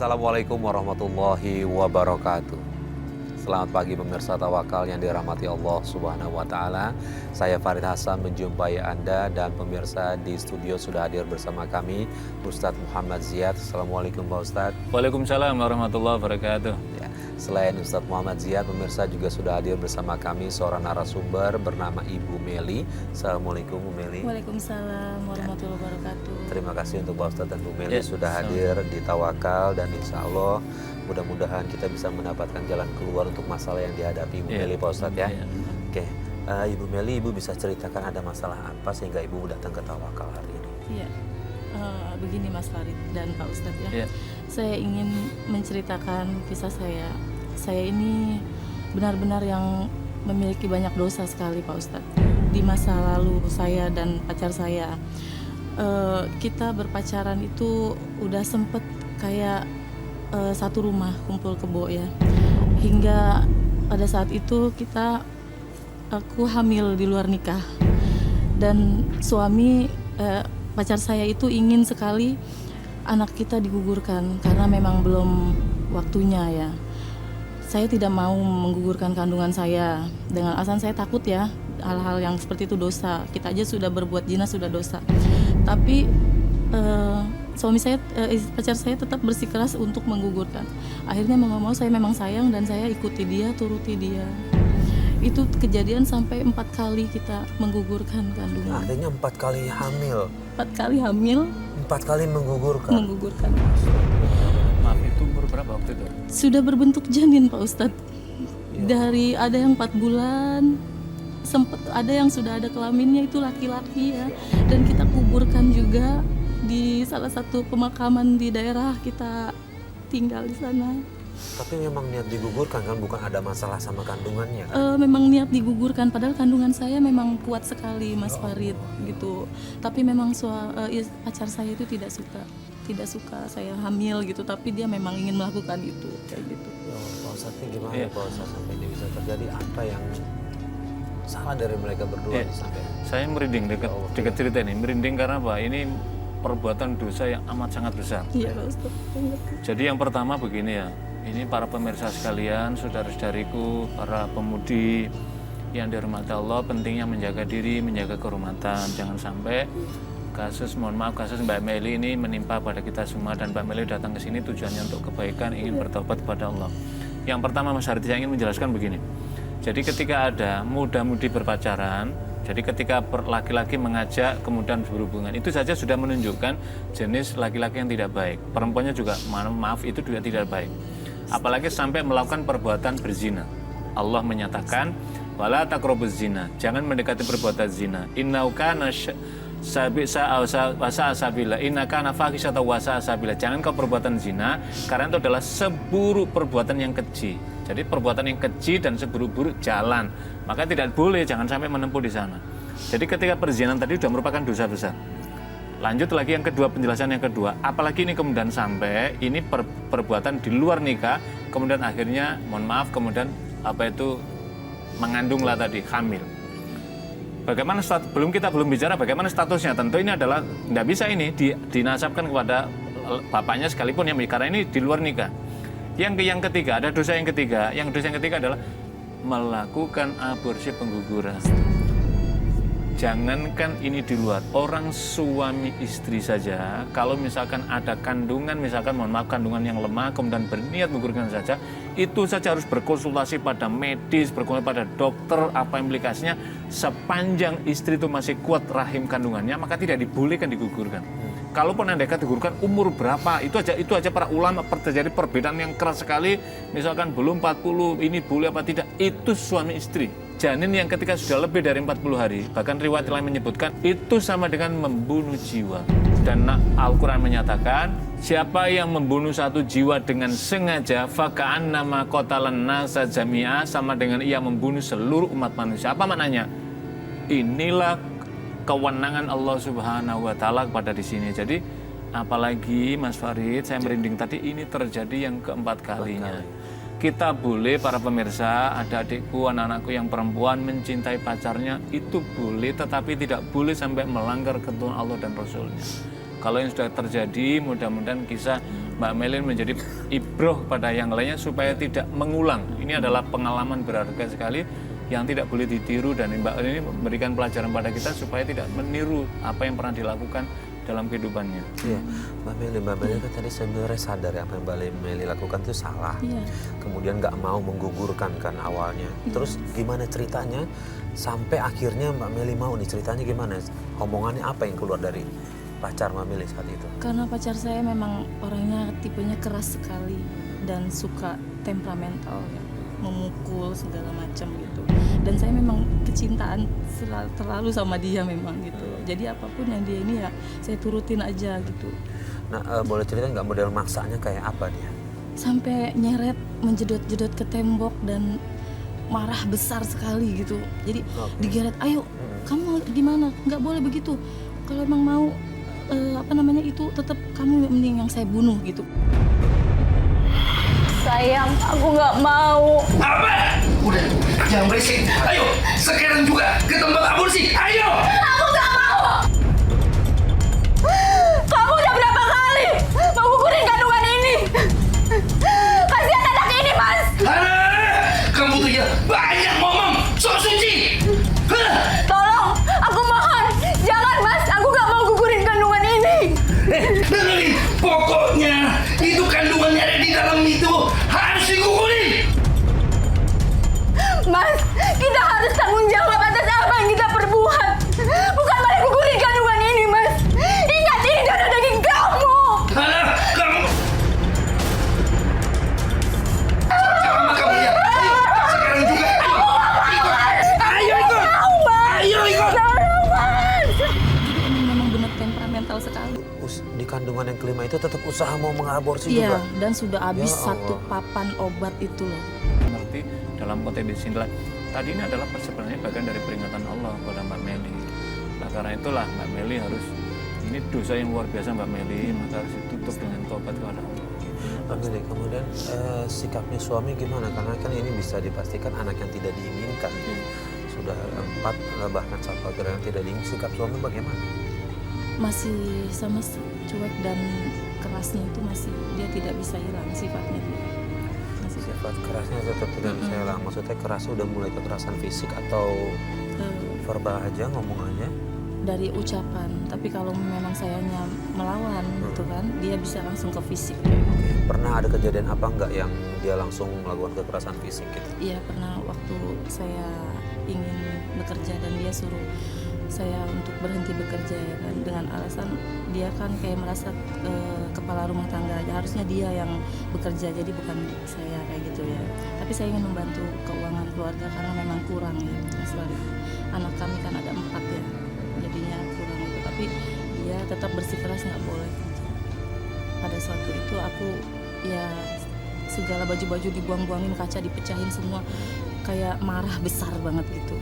Assalamualaikum warahmatullahi wabarakatuh. Selamat pagi pemirsa Tawakal yang dirahmati Allah Subhanahu wa taala. Saya Farid Hasan menjumpai Anda dan pemirsa di studio sudah hadir bersama kami Ustadz Muhammad Ziyad. Assalamualaikum Pak Ustadz. Waalaikumsalam warahmatullahi wabarakatuh. Ya, selain Ustadz Muhammad Ziyad, pemirsa juga sudah hadir bersama kami seorang narasumber bernama Ibu Meli. Assalamualaikum Bu Meli. Waalaikumsalam warahmatullahi wabarakatuh. Terima kasih untuk Pak Ustadz dan Bu Meli sudah hadir di Tawakal, dan insya Allah mudah-mudahan kita bisa mendapatkan jalan keluar untuk masalah yang dihadapi Ibu Meli, Pak Ustadz ya. Oke, Ibu Meli, Ibu bisa ceritakan ada masalah apa sehingga Ibu datang ke Tawakal hari ini? Iya, begini Mas Farid dan Pak Ustadz ya. Saya ingin menceritakan kisah saya. Saya ini benar-benar yang memiliki banyak dosa sekali Pak Ustadz. Di masa lalu saya dan pacar saya, kita berpacaran itu udah sempet kayak satu rumah kumpul kebo ya, hingga pada saat itu aku hamil di luar nikah, dan suami pacar saya itu ingin sekali anak kita digugurkan karena memang belum waktunya ya. Saya tidak mau menggugurkan kandungan saya dengan alasan saya takut ya, hal-hal yang seperti itu dosa. Kita aja sudah berbuat zina sudah dosa, tapi suami saya, pacar saya tetap bersikeras untuk menggugurkan. Akhirnya mau nggak mau saya memang sayang dan saya ikuti dia, turuti dia. Itu kejadian sampai 4 kali kita menggugurkan kandungan. Artinya 4 kali hamil. 4 kali hamil. 4 kali menggugurkan. Menggugurkan. Maaf, itu umur berapa waktu itu? Sudah berbentuk janin Pak Ustadz. Dari ada yang 4 bulan, sempat ada yang sudah ada kelaminnya, itu laki-laki ya. Dan kita kuburkan juga di salah satu pemakaman di daerah kita tinggal di sana. Tapi memang niat digugurkan kan, bukan ada masalah sama kandungannya kan? Memang niat digugurkan, padahal kandungan saya memang kuat sekali Mas Farid gitu. Tapi memang pacar saya itu tidak suka saya hamil gitu, tapi dia memang ingin melakukan itu kayak gitu. Pak Ustadz, gimana Pak Ustadz sampai ini bisa terjadi? Apa yang salah dari mereka berdua sampai? Saya merinding dekat cerita ini, merinding karena apa? Ini perbuatan dosa yang amat sangat besar. Iya Pak Ustadz. Jadi yang pertama begini ya, ini para pemirsa sekalian, saudara-saudariku, para pemudi yang dirahmati Allah, pentingnya menjaga diri, menjaga kehormatan. Jangan sampai kasus Mbak Meli ini menimpa pada kita semua, dan Mbak Meli datang ke sini tujuannya untuk kebaikan, ingin bertobat kepada Allah. Yang pertama Mas Harit, saya ingin menjelaskan begini. Jadi ketika ada muda-mudi berpacaran, jadi ketika laki-laki mengajak kemudian berhubungan, itu saja sudah menunjukkan jenis laki-laki yang tidak baik. Perempuannya juga, maaf, itu juga tidak baik. Apalagi sampai melakukan perbuatan berzina. Allah menyatakan, wala taqrabuz zina, jangan mendekati perbuatan zina. Innahu kana sabila, inna kana fahisatan wa sabila. Jangan kau perbuatan zina, karena itu adalah seburuk perbuatan yang keji. Jadi perbuatan yang keji dan seburuk-buruk jalan, maka tidak boleh, jangan sampai menempuh di sana. Jadi ketika perzinahan tadi sudah merupakan dosa besar. Lanjut lagi yang kedua, penjelasan yang kedua, apalagi ini kemudian sampai ini perbuatan di luar nikah, kemudian akhirnya kemudian mengandunglah tadi, hamil. Bagaimana belum bicara bagaimana statusnya, tentu ini adalah tidak bisa ini dinasabkan kepada bapaknya sekalipun ya, karena ini di luar nikah. Yang ketiga, ada dosa yang ketiga. Dosa yang ketiga adalah melakukan aborsi, pengguguran. Jangankan ini di luar, orang suami istri saja, kalau misalkan ada kandungan, misalkan kandungan yang lemah, kemudian berniat menggugurkan saja, itu saja harus berkonsultasi pada medis, berkonsultasi pada dokter, apa implikasinya. Sepanjang istri itu masih kuat rahim kandungannya, maka tidak dibolehkan digugurkan. Kalaupun andaikan digugurkan umur berapa, itu aja para ulama terjadi perbedaan yang keras sekali. Misalkan belum 40, ini boleh apa tidak, itu suami istri. Janin yang ketika sudah lebih dari 40 hari, bahkan riwayat lain menyebutkan itu sama dengan membunuh jiwa. Dan Al-Quran menyatakan, siapa yang membunuh satu jiwa dengan sengaja, faka'annama qatalan nasa jami'a, sama dengan ia membunuh seluruh umat manusia. Apa maknanya? Inilah kewenangan Allah Subhanahu wa taala pada di sini. Jadi apalagi Mas Farid, saya merinding tadi, ini terjadi yang keempat kalinya. Kita boleh, para pemirsa, ada adikku, anak-anakku yang perempuan mencintai pacarnya, itu boleh, tetapi tidak boleh sampai melanggar ketentuan Allah dan Rasulnya. Kalau yang sudah terjadi, mudah-mudahan kisah Mbak Melin menjadi ibroh pada yang lainnya supaya tidak mengulang. Ini adalah pengalaman berharga sekali yang tidak boleh ditiru, dan Mbak Melin ini memberikan pelajaran pada kita supaya tidak meniru apa yang pernah dilakukan dalam kehidupannya. Iya, Mbak Meli kan tadi sebenarnya sadar ya apa yang Mbak Meli lakukan itu salah. Iya. Kemudian nggak mau menggugurkan kan awalnya. Terus gimana ceritanya sampai akhirnya Mbak Meli mau nih, ceritanya gimana? Omongannya apa yang keluar dari pacar Mbak Meli saat itu? Karena pacar saya memang orangnya tipenya keras sekali dan suka temperamental ya, memukul segala macam gitu. Dan saya memang kecintaan terlalu sama dia memang gitu. Jadi apapun yang dia ini ya saya turutin aja gitu. Nah, boleh cerita nggak model maksanya kayak apa dia? Sampai nyeret, menjedot-jedot ke tembok dan marah besar sekali gitu. Jadi digeret, ayo kamu gimana? Nggak boleh begitu. Kalau emang mau itu tetap kamu mending yang saya bunuh gitu. Sayang, aku nggak mau. Apa? Udah, jangan berisik. Ayo, sekarang juga ke tempat aborsi. Ayo! Aku nggak mau. Kamu udah berapa kali mengukurin kandungan ini? Kasihan anak ini, Mas. Alah, kamu tuh ya banyak ngomong. Sok suci. Hah? Tolong, aku mohon. Jangan, Mas. Aku nggak mau gugurin kandungan ini. Dengerin, pokoknya itu kandungannya ada di dalam itu harus digugurin. Mas, kita harus tanggung jawab atas apa yang kita perbuat. Bukan malah gugurin kandungan ini, Mas. Ingat, ini darah daging kamu. Alah, kamu. Sama kamu ya. Ayo, sekarang juga. Ayo ikut. Ayo ikut. Tolong, Mas. Ini memang benar temperamental sekali. Di kandungan yang kelima itu tetap usaha mau mengaborsi Iya, juga? dan sudah habis Ya Allah. 1 papan obat itu loh. Berarti dalam konteks di sini tadi ini adalah sebenarnya bagian dari peringatan Allah kepada Mbak Meli. Nah, karena itulah Mbak Meli harus, ini dosa yang luar biasa Mbak Meli, maka harus ditutup dengan tobat kepada Allah. Mbak Meli, kemudian sikapnya suami gimana? Karena kan ini bisa dipastikan anak yang tidak diinginkan. Sudah 4 bahkan sampai yang tidak diinginkan. Sikap suami bagaimana? Masih sama cuek dan kerasnya itu masih, dia tidak bisa hilang sifatnya dia. Masih Sifat kerasnya tetap tidak bisa hilang. Maksudnya kerasnya udah mulai kekerasan fisik atau verbal aja ngomongannya? dari ucapan, tapi kalau memang sayanya melawan gitu kan, dia bisa langsung ke fisik. Pernah ada kejadian apa enggak yang dia langsung melakukan kekerasan fisik gitu? Iya, pernah waktu saya ingin bekerja dan dia suruh saya untuk berhenti bekerja ya kan, dengan alasan dia kan kayak merasa kepala rumah tangga aja, harusnya dia yang bekerja jadi bukan saya kayak gitu ya. Tapi saya ingin membantu keuangan keluarga karena memang kurang ya Mas Farid. Anak kami kan ada 4 ya, jadinya kurang itu. Tapi dia tetap bersikeras nggak boleh kerja. Pada suatu itu aku ya segala baju-baju dibuang-buangin, kaca dipecahin semua, kayak marah besar banget gitu.